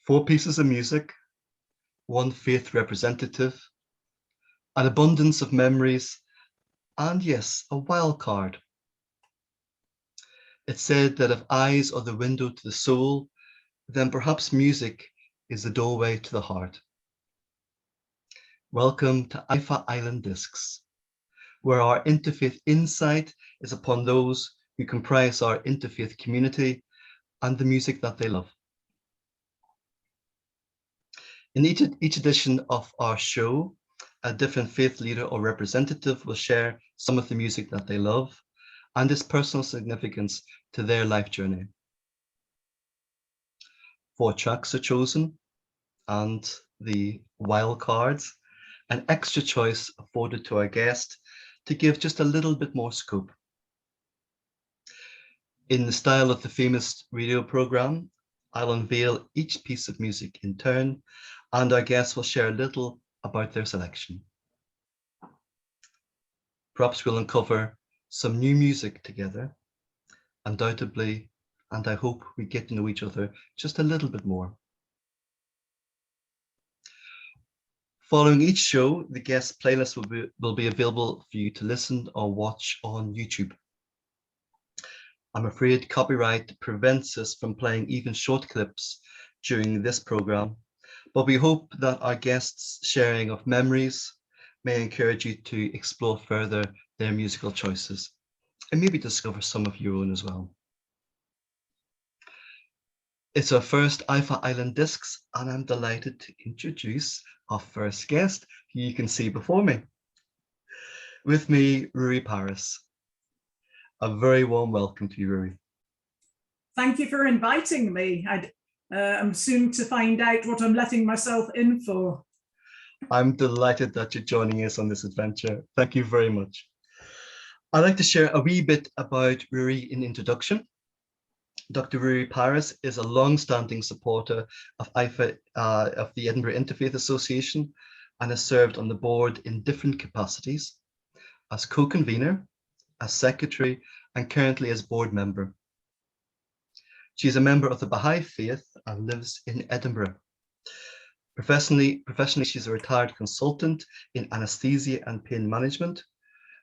Four pieces of music, one faith representative, an abundance of memories, and yes, a wild card. It's said that if eyes are the window to the soul, then perhaps music is the doorway to the heart. Welcome to EIFA-island Discs, where our interfaith insight is upon those who comprise our interfaith community and the music that they love. In each edition of our show, a different faith leader or representative will share some of the music that they love and its personal significance to their life journey. 4 tracks are chosen, and the wild cards, an extra choice afforded to our guest to give just a little bit more scope. In the style of the famous radio program, I'll unveil each piece of music in turn, and our guests will share a little about their selection. Perhaps we'll uncover some new music together, undoubtedly, and I hope we get to know each other just a little bit more. Following each show, the guest playlist will be available for you to listen or watch on YouTube. I'm afraid copyright prevents us from playing even short clips during this program, but we hope that our guests' sharing of memories may encourage you to explore further their musical choices and maybe discover some of your own as well. It's our first EIFA-island Discs, and I'm delighted to introduce our first guest, who you can see before me. With me, Ruhy Parris. A very warm welcome to you, Ruhy. Thank you for inviting me. I'm soon to find out what I'm letting myself in for. I'm delighted that you're joining us on this adventure. Thank you very much. I'd like to share a wee bit about Ruhy in introduction. Dr. Ruhy Parris is a long-standing supporter of EIFA, of the Edinburgh Interfaith Association, and has served on the board in different capacities as co-convener, as secretary, and currently as board member. She is a member of the Baha'i faith and lives in Edinburgh. Professionally, she's a retired consultant in anesthesia and pain management,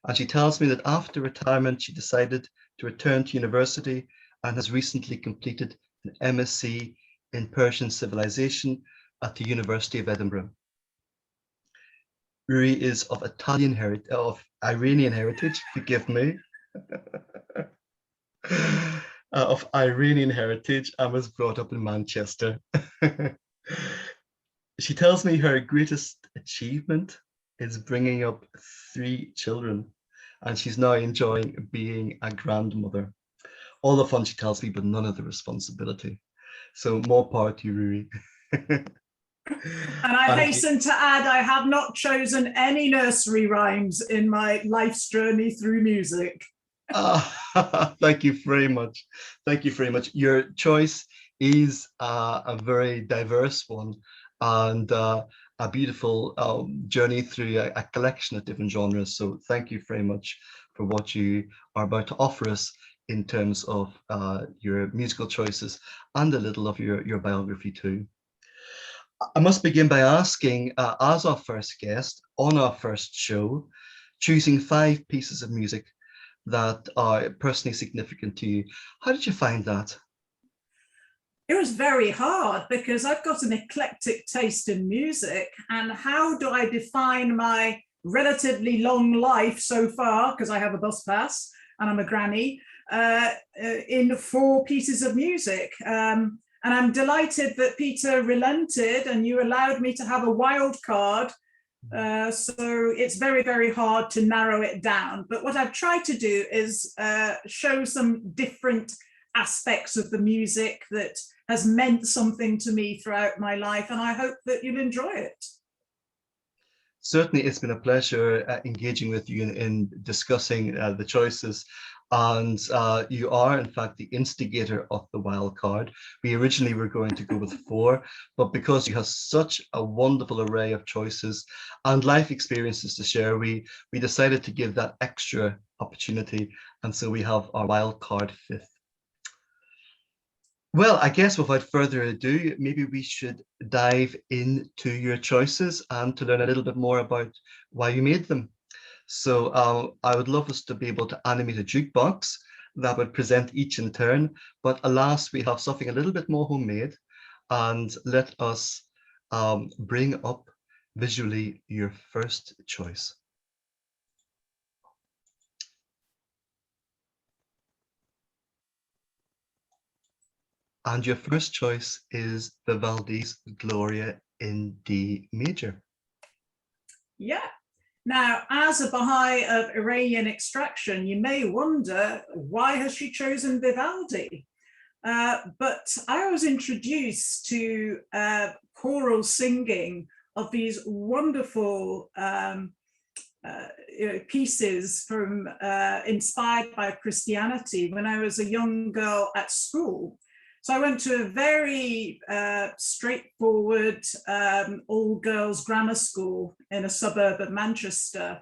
and she tells me that after retirement, she decided to return to university and has recently completed an MSc in Persian civilization at the University of Edinburgh. Ruhy is of Iranian heritage, forgive me, of Iranian heritage, and was brought up in Manchester. She tells me her greatest achievement is bringing up 3 children, and she's now enjoying being a grandmother. All the fun, she tells me, but none of the responsibility. So more power to you, Ruhy. And I hasten to add, I have not chosen any nursery rhymes in my life's journey through music. Thank you very much. Thank you very much. Your choice is a very diverse one, and a beautiful journey through a collection of different genres. So thank you very much for what you are about to offer us in terms of your musical choices and a little of your biography too. I must begin by asking, as our first guest on our first show, choosing 5 pieces of music that are personally significant to you. How did you find that? It was very hard because I've got an eclectic taste in music, and how do I define my relatively long life so far, because I have a bus pass and I'm a granny, in 4 pieces of music. And I'm delighted that Peter relented and you allowed me to have a wild card. So it's very, very hard to narrow it down. But what I've tried to do is show some different aspects of the music that has meant something to me throughout my life. And I hope that you'll enjoy it. Certainly, it's been a pleasure engaging with you in discussing the choices. And you are, in fact, the instigator of the wild card. We originally were going to go with 4, but because you have such a wonderful array of choices and life experiences to share, we decided to give that extra opportunity. And so we have our wild card 5th. Well, I guess without further ado, maybe we should dive into your choices and to learn a little bit more about why you made them. So I would love us to be able to animate a jukebox that would present each in turn, but alas, we have something a little bit more homemade, and let us bring up visually your first choice. And your first choice is Vivaldi's Gloria in D major. Yeah. Now, as a Baha'i of Iranian extraction, you may wonder, why has she chosen Vivaldi? But I was introduced to choral singing of these wonderful pieces from inspired by Christianity when I was a young girl at school. So I went to a very straightforward all-girls grammar school in a suburb of Manchester.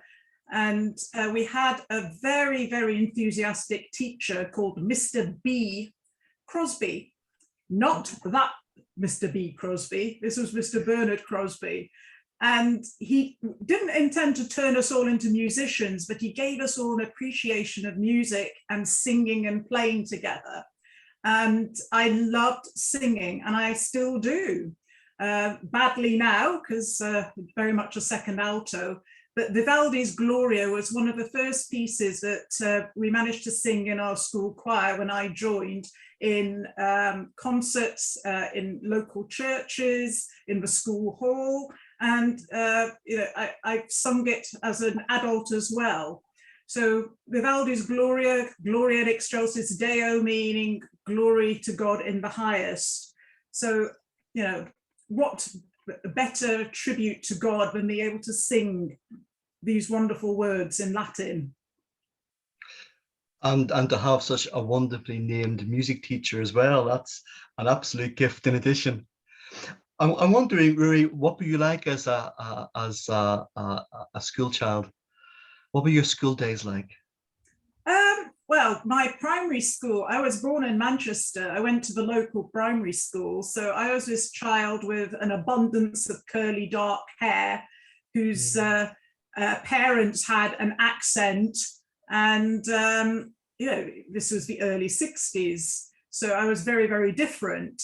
And we had a very, very enthusiastic teacher called Mr. B. Crosby. Not that Mr. B. Crosby, this was Mr. Bernard Crosby. And he didn't intend to turn us all into musicians, but he gave us all an appreciation of music and singing and playing together. And I loved singing, and I still do. Badly now, because very much a second alto, but Vivaldi's Gloria was one of the first pieces that we managed to sing in our school choir when I joined, in concerts, in local churches, in the school hall, and I've sung it as an adult as well. So Vivaldi's Gloria, Gloria in excelsis Deo, meaning glory to God in the highest. So, you know, what better tribute to God than being able to sing these wonderful words in Latin. And to have such a wonderfully named music teacher as well, that's an absolute gift in addition. I'm wondering, Ruhy, what were you like as a school child? What were your school days like? Well, my primary school, I was born in Manchester. I went to the local primary school. So I was this child with an abundance of curly, dark hair, whose parents had an accent. And, you know, this was the early 60s. So I was very, very different.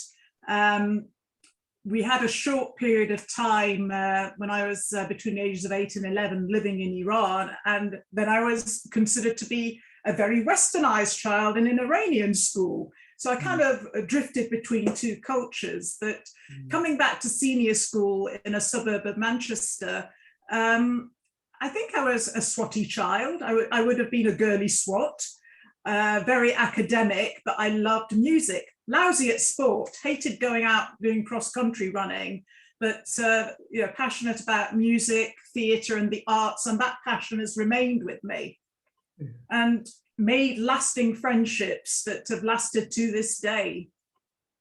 We had a short period of time when I was between the ages of 8 and 11 living in Iran, and then I was considered to be a very westernized child in an Iranian school. So I kind of drifted between two cultures. But coming back to senior school in a suburb of Manchester, I think I was a swotty child. I would have been a girly swot, very academic, but I loved music. Lousy at sport, hated going out doing cross-country running, but you know, passionate about music, theatre and the arts, and that passion has remained with me and made lasting friendships that have lasted to this day.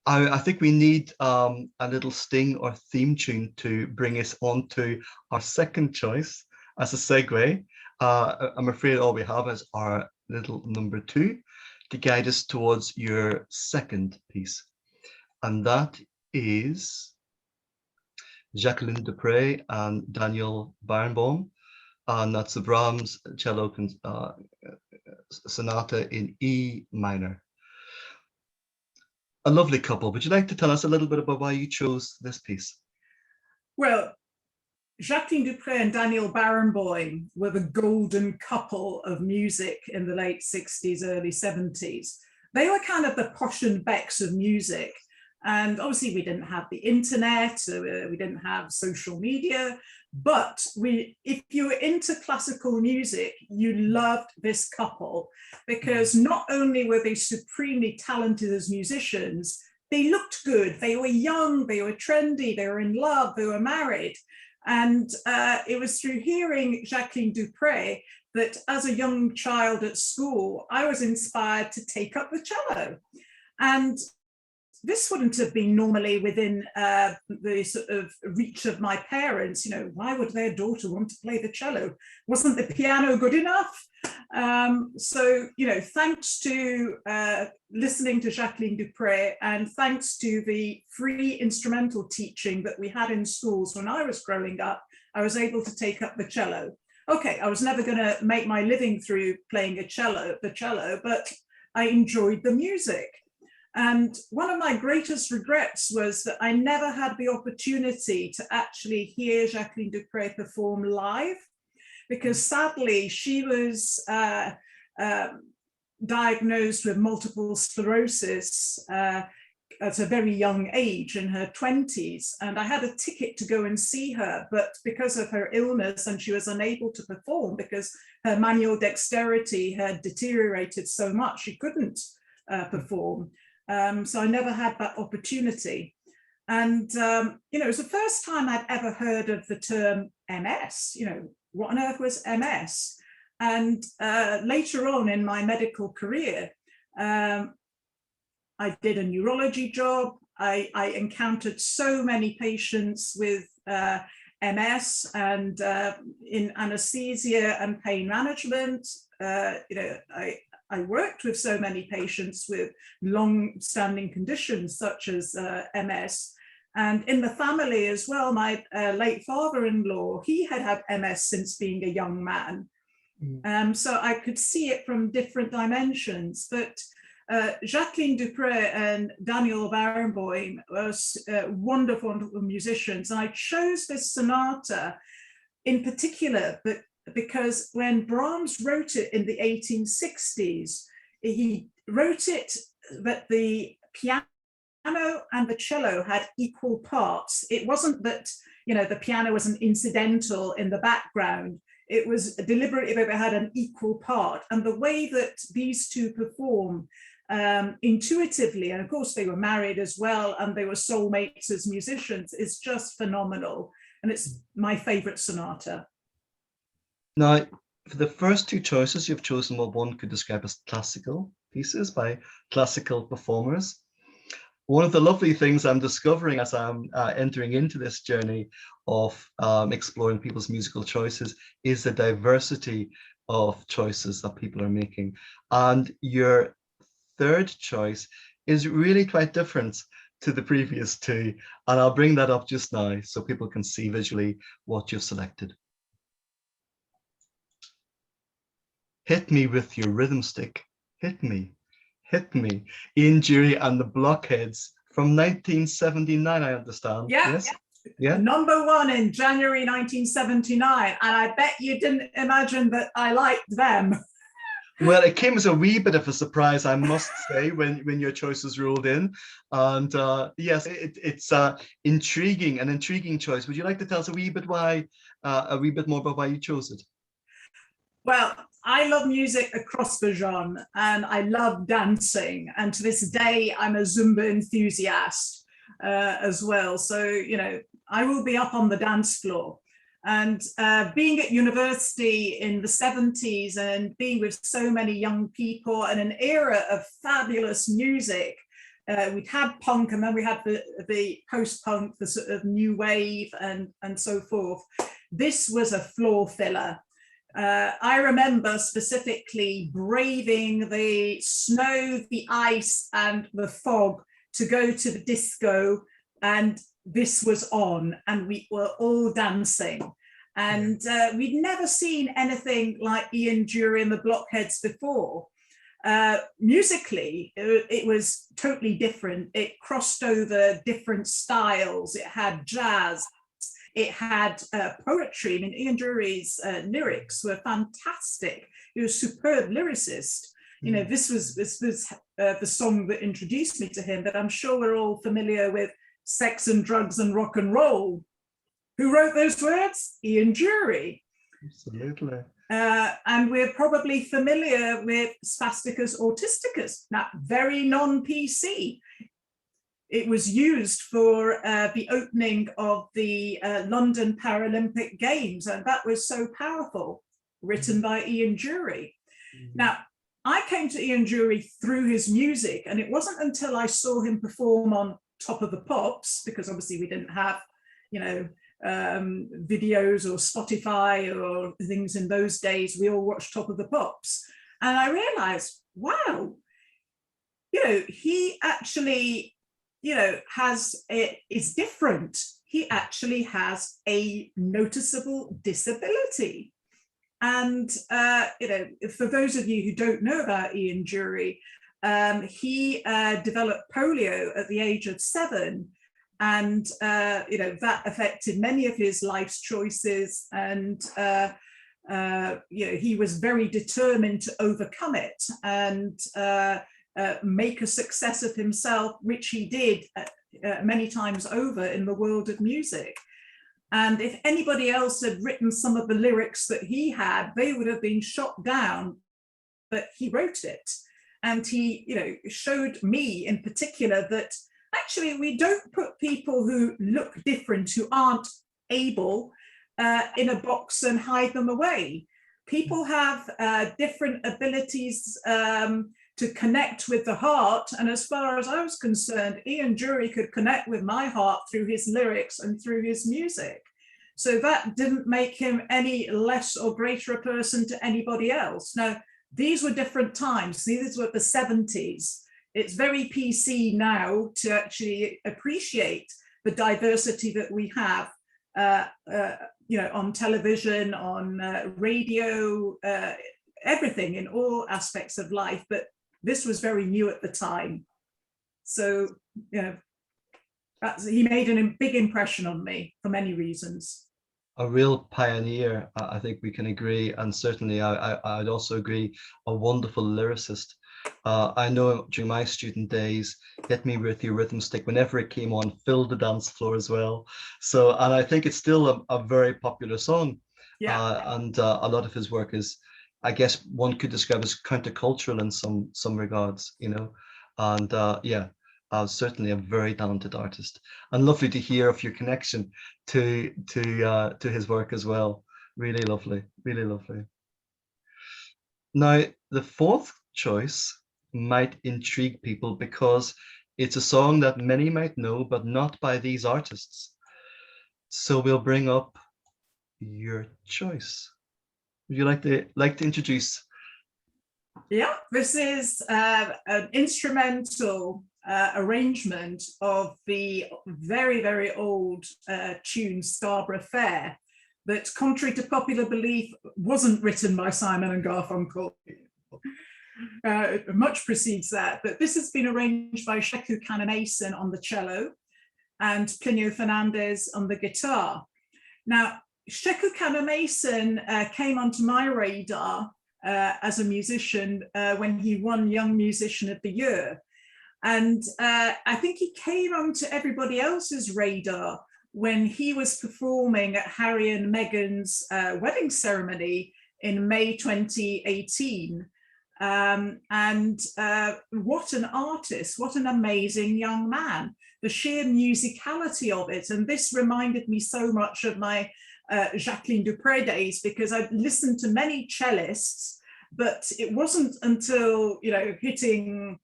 I think we need a little sting or theme tune to bring us on to our second choice as a segue. I'm afraid all we have is our little number 2 to guide us towards your second piece. And that is Jacqueline Dupre and Daniel Barenboim. And that's the Brahms cello sonata in E minor. A lovely couple. Would you like to tell us a little bit about why you chose this piece? Well, Jacqueline Dupre and Daniel Barenboim were the golden couple of music in the late 60s, early 70s. They were kind of the Posh and Becks of music. And obviously we didn't have the internet, we didn't have social media, but if you were into classical music, you loved this couple, because not only were they supremely talented as musicians, they looked good, they were young, they were trendy, they were in love, they were married. And it was through hearing Jacqueline Dupre that as a young child at school, I was inspired to take up the cello. And this wouldn't have been normally within the sort of reach of my parents. You know, why would their daughter want to play the cello? Wasn't the piano good enough? So, you know, thanks to listening to Jacqueline Dupre, and thanks to the free instrumental teaching that we had in schools when I was growing up, I was able to take up the cello. Okay, I was never going to make my living through playing the cello, but I enjoyed the music. And one of my greatest regrets was that I never had the opportunity to actually hear Jacqueline Dupre perform live, because sadly she was diagnosed with multiple sclerosis at a very young age, in her 20s, and I had a ticket to go and see her, but because of her illness, and she was unable to perform because her manual dexterity had deteriorated so much, she couldn't perform. So I never had that opportunity. And, you know, it was the first time I'd ever heard of the term MS. You know, what on earth was MS? And later on in my medical career, I did a neurology job. I encountered so many patients with MS, and in anesthesia and pain management. You know, I worked with so many patients with long-standing conditions such as MS. And in the family as well, my late father-in-law, he had had MS since being a young man. So I could see it from different dimensions. But Jacqueline Dupre and Daniel Barenboim were wonderful, wonderful musicians. And I chose this sonata in particular, but because when Brahms wrote it in the 1860s, he wrote it that the piano and the cello had equal parts. It wasn't that, you know, the piano was an incidental in the background. It was deliberately that they had an equal part. And the way that these two perform intuitively, and of course they were married as well, and they were soulmates as musicians, is just phenomenal. And it's my favorite sonata. Now, for the first two choices, you've chosen what one could describe as classical pieces by classical performers. One of the lovely things I'm discovering as I'm entering into this journey of exploring people's musical choices is the diversity of choices that people are making. And your third choice is really quite different to the previous two. And I'll bring that up just now so people can see visually what you've selected. Hit me with your rhythm stick. Hit me. Hit me. Ian Dury and the Blockheads from 1979, I understand. Yeah. Yes? Yeah. Number one in January 1979. And I bet you didn't imagine that I liked them. Well, it came as a wee bit of a surprise, I must say, when your choice was ruled in. And yes, it's an intriguing choice. Would you like to tell us a wee bit more about why you chose it? Well, I love music across the genre, and I love dancing. And to this day, I'm a Zumba enthusiast as well. So, you know, I will be up on the dance floor. And being at university in the 70s and being with so many young people and an era of fabulous music, we'd had punk, and then we had the post-punk, the sort of new wave and so forth. This was a floor filler. I remember specifically braving the snow, the ice, and the fog to go to the disco, and this was on, and we were all dancing. And we'd never seen anything like Ian Dury and the Blockheads before. Musically, it was totally different. It crossed over different styles. It had jazz. It had poetry. I mean, Ian Dury's lyrics were fantastic. He was a superb lyricist. You know, this was the song that introduced me to him, but I'm sure we're all familiar with Sex and Drugs and Rock and Roll. Who wrote those words? Ian Dury. Absolutely. And we're probably familiar with Spasticus Autisticus, that very non-PC. It was used for the opening of the London Paralympic Games, and that was so powerful, written by Ian Dury. Now, I came to Ian Dury through his music, and it wasn't until I saw him perform on Top of the Pops, because obviously we didn't have, you know, videos or Spotify or things in those days. We all watched Top of the Pops, and I realized, wow, you know, he actually, you know, is different. He actually has a noticeable disability. And, you know, for those of you who don't know about Ian Dury, he developed polio at the age of 7. And, you know, that affected many of his life's choices. And, you know, he was very determined to overcome it and make a success of himself, which he did many times over in the world of music. And if anybody else had written some of the lyrics that he had, they would have been shot down, but he wrote it. And he, you know, showed me in particular that actually we don't put people who look different, who aren't able, in a box and hide them away. People have different abilities to connect with the heart. And as far as I was concerned, Ian Dury could connect with my heart through his lyrics and through his music. So that didn't make him any less or greater a person to anybody else. Now, these were different times. These were the 70s. It's very PC now to actually appreciate the diversity that we have, you know, on television, on radio, everything in all aspects of life. But this was very new at the time. So, you know, he made a big impression on me for many reasons. A real pioneer, I think we can agree. And certainly I'd also agree, a wonderful lyricist. I know during my student days, Hit Me With Your Rhythm Stick, whenever it came on, filled the dance floor as well. So, and I think it's still a very popular song. Yeah. And a lot of his work is, I guess one could describe as countercultural in some regards, you know. And yeah, certainly a very talented artist, and lovely to hear of your connection to his work as well. Really lovely, really lovely. Now, the fourth choice might intrigue people because it's a song that many might know, but not by these artists. So we'll bring up your choice. Would you like to introduce? Yeah, this is an instrumental arrangement of the very, very old tune Scarborough Fair, that, contrary to popular belief, wasn't written by Simon and Garfunkel. Much precedes that, but this has been arranged by Sheku Kanamason on the cello and Plinio Fernandez on the guitar. Now, Sheku Kanamason came onto my radar as a musician when he won Young Musician of the Year. And I think he came onto everybody else's radar when he was performing at Harry and Meghan's wedding ceremony in May 2018. And what an artist, what an amazing young man, the sheer musicality of it. And this reminded me so much of my Jacqueline Dupre days, because I'd listened to many cellists, but it wasn't until, you know, hitting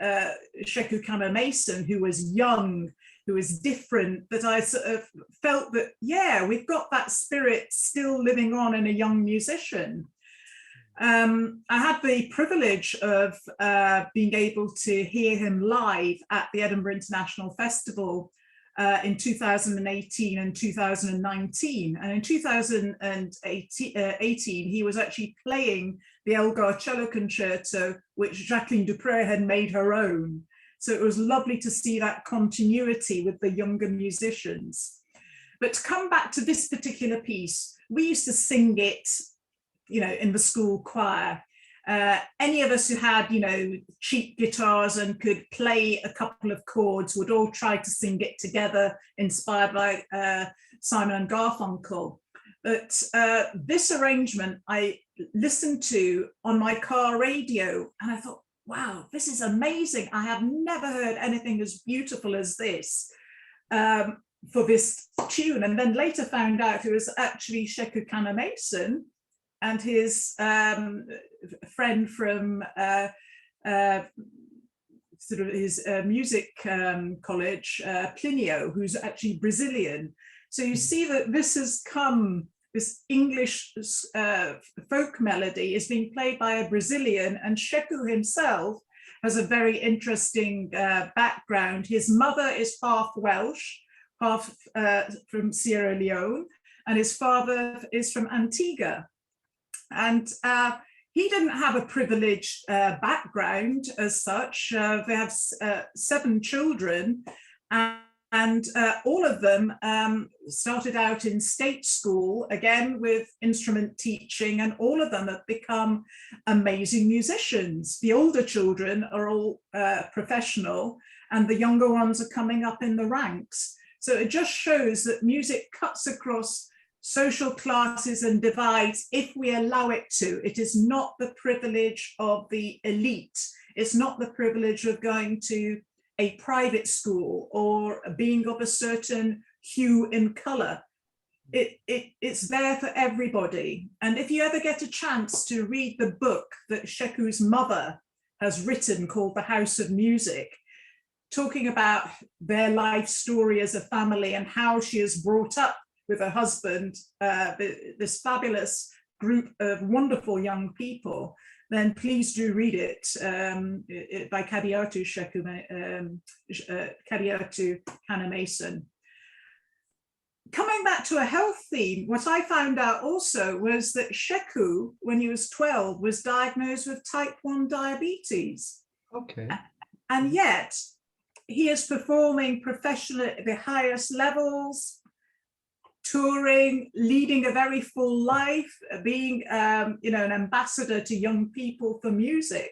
Sheku Kanamason, who was young, who was different, that I sort of felt that, yeah, we've got that spirit still living on in a young musician. I had the privilege of being able to hear him live at the Edinburgh International Festival in 2018 and 2019. And in 2018, he was actually playing the Elgar Cello Concerto, which Jacqueline Dupre had made her own. So it was lovely to see that continuity with the younger musicians. But to come back to this particular piece, we used to sing it, you know, in the school choir. Any of us who had, you know, cheap guitars and could play a couple of chords would all try to sing it together, inspired by Simon and Garfunkel. But this arrangement I listened to on my car radio, and I thought, wow, this is amazing. I have never heard anything as beautiful as this for this tune. And then later found out it was actually Sheku Kanamason and his friend from sort of his music college, Plinio, who's actually Brazilian. So you see that this has come, this English folk melody is being played by a Brazilian, and Sheku himself has a very interesting background. His mother is half Welsh, half from Sierra Leone, and his father is from Antigua. And he didn't have a privileged background as such. They have 7 children, and all of them started out in state school, again with instrument teaching, and all of them have become amazing musicians. The older children are all professional, and the younger ones are coming up in the ranks. So it just shows that music cuts across social classes and divides if we allow it to. It is not the privilege of the elite. It's not the privilege of going to a private school or being of a certain hue and color. It's there for everybody. And if you ever get a chance to read the book that Sheku's mother has written called The House of Music, talking about their life story as a family and how she is brought up with her husband, this fabulous group of wonderful young people, then please do read it by Kadiatu Hannah Mason. Coming back to a health theme, what I found out also was that Sheku, when he was 12, was diagnosed with type 1 diabetes. Okay. And yet he is performing professionally at the highest levels, touring, leading a very full life, being an ambassador to young people for music.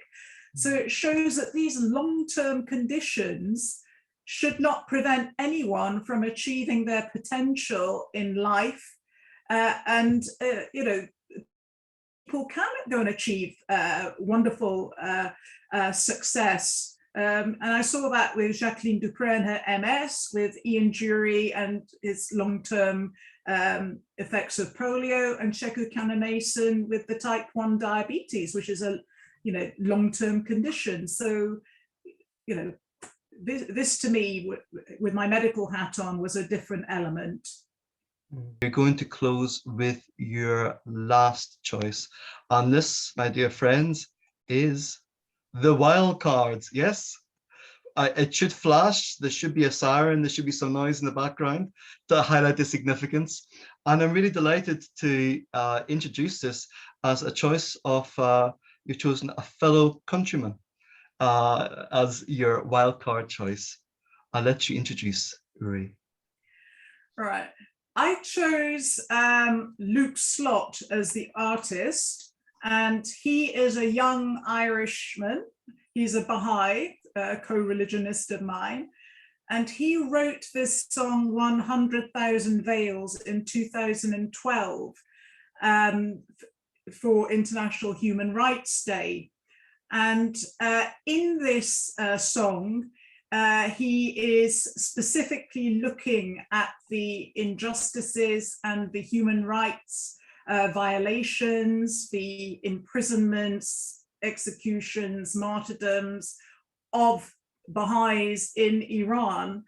So it shows that these long-term conditions should not prevent anyone from achieving their potential in life. People can go and achieve wonderful success. And I saw that with Jacqueline Dupré and her MS, with Ian Jury and his long-term effects of polio, and Sheku Mason with the type 1 diabetes, which is a long-term condition. So, this to me, with my medical hat on, was a different element. We're going to close with your last choice. And this, my dear friends, is the wild cards. Yes, it should flash. There should be a siren. There should be some noise in the background to highlight the significance. And I'm really delighted to introduce this as a choice of, you've chosen a fellow countryman as your wild card choice. I'll let you introduce Ruhy. All right. I chose Luke Slott as the artist, and he is a young Irishman. He's a Baha'i, co-religionist of mine, and he wrote this song 100,000 Veils in 2012 for International Human Rights Day. And in this song, he is specifically looking at the injustices and the human rights violations, the imprisonments, executions, martyrdoms of Baha'is in Iran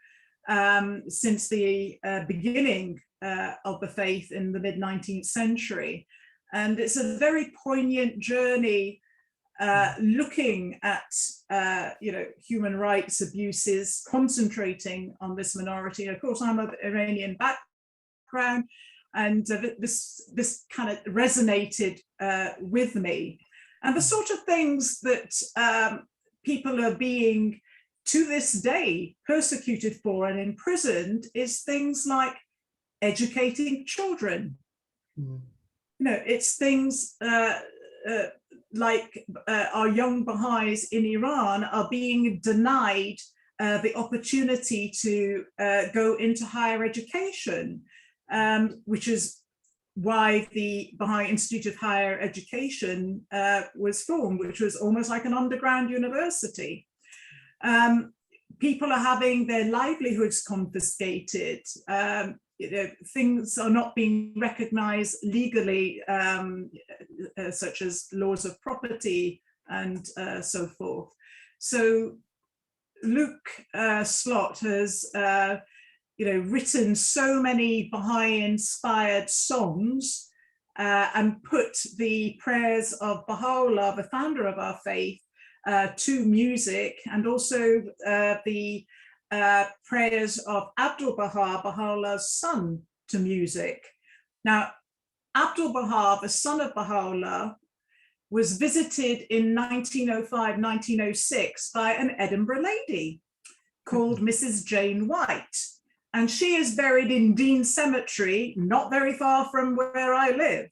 since the beginning of the faith in the mid-19th century. And it's a very poignant journey looking at human rights abuses, concentrating on this minority. Of course, I'm of Iranian background, and this kind of resonated with me. And the sort of things that people are being, to this day, persecuted for and imprisoned is things like educating children. It's things like our young Baha'is in Iran are being denied the opportunity to go into higher education, which is why the Baha'i Institute of Higher Education was formed, which was almost like an underground university. People are having their livelihoods confiscated. things are not being recognized legally, such as laws of property and so forth. So Luke Slott has written so many Baha'i-inspired songs and put the prayers of Baha'u'llah, the founder of our faith, to music, and also the prayers of Abdul-Baha, Baha'u'llah's son, to music. Now, Abdul-Baha, the son of Baha'u'llah, was visited in 1905, 1906 by an Edinburgh lady called Mrs. Jane White. And she is buried in Dean Cemetery, not very far from where I live.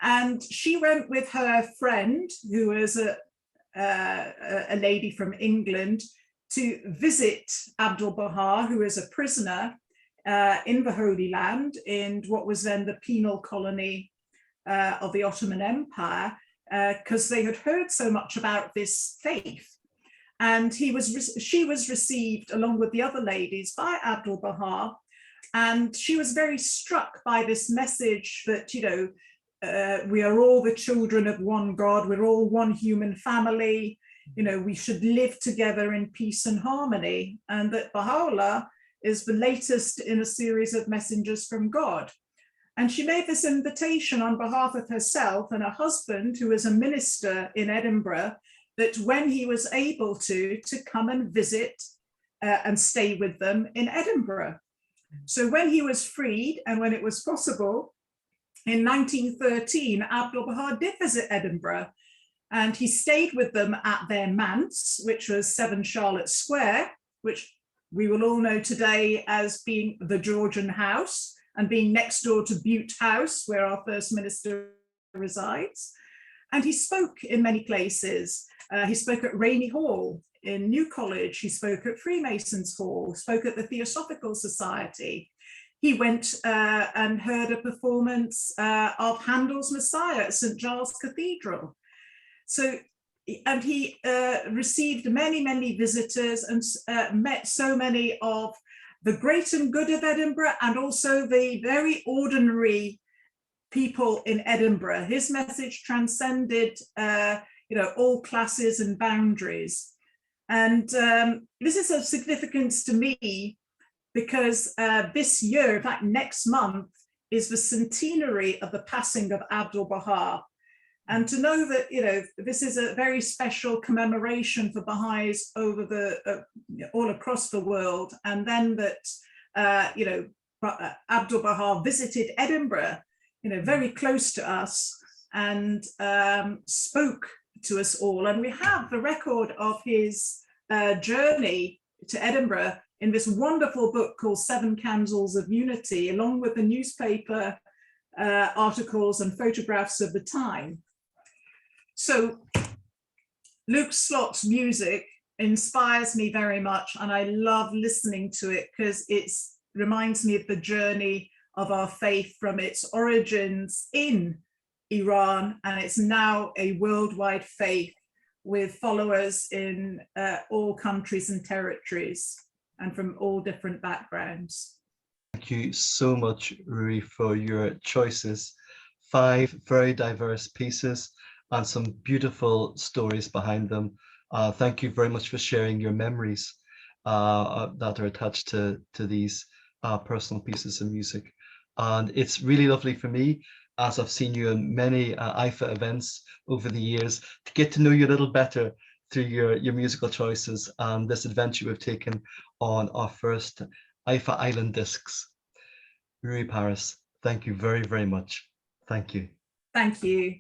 And she went with her friend, who was a lady from England, to visit Abdul-Baha, who is a prisoner in the Holy Land, in what was then the penal colony of the Ottoman Empire, because they had heard so much about this faith. And she was received along with the other ladies by Abdul-Baha, and she was very struck by this message that, we are all the children of one God, we're all one human family, we should live together in peace and harmony, and that Baha'u'llah is the latest in a series of messengers from God. And she made this invitation on behalf of herself and her husband, who was a minister in Edinburgh, that when he was able to come and visit and stay with them in Edinburgh. So when he was freed and when it was possible, in 1913, Abdul-Baha did visit Edinburgh, and he stayed with them at their manse, which was 7 Charlotte Square, which we will all know today as being the Georgian House, and being next door to Bute House, where our First Minister resides. And he spoke in many places. He spoke at Rainey Hall in New College. He spoke at Freemasons Hall, spoke at the Theosophical Society. He went and heard a performance of Handel's Messiah at St. Giles Cathedral. So, and he received many, many visitors and met so many of the great and good of Edinburgh, and also the very ordinary people in Edinburgh. His message transcended all classes and boundaries. And this is of significance to me because this year, in fact, next month, is the centenary of the passing of Abdul-Baha. And to know that, this is a very special commemoration for Baha'is over all across the world. And then that, Abdul-Baha visited Edinburgh, very close to us, and spoke to us all. And we have the record of his journey to Edinburgh in this wonderful book called 7 Candles of Unity, along with the newspaper articles and photographs of the time. So Luke Slott's music inspires me very much, and I love listening to it because it reminds me of the journey of our faith from its origins in Iran, and it's now a worldwide faith with followers in all countries and territories and from all different backgrounds. Thank you so much, Ruhy, for your choices. 5 very diverse pieces and some beautiful stories behind them. Thank you very much for sharing your memories that are attached to these personal pieces of music. And it's really lovely for me, as I've seen you in many EIFA events over the years, to get to know you a little better through your musical choices and this adventure we've taken on our first EIFA-island discs. Ruhy Parris, thank you very, very much. Thank you. Thank you.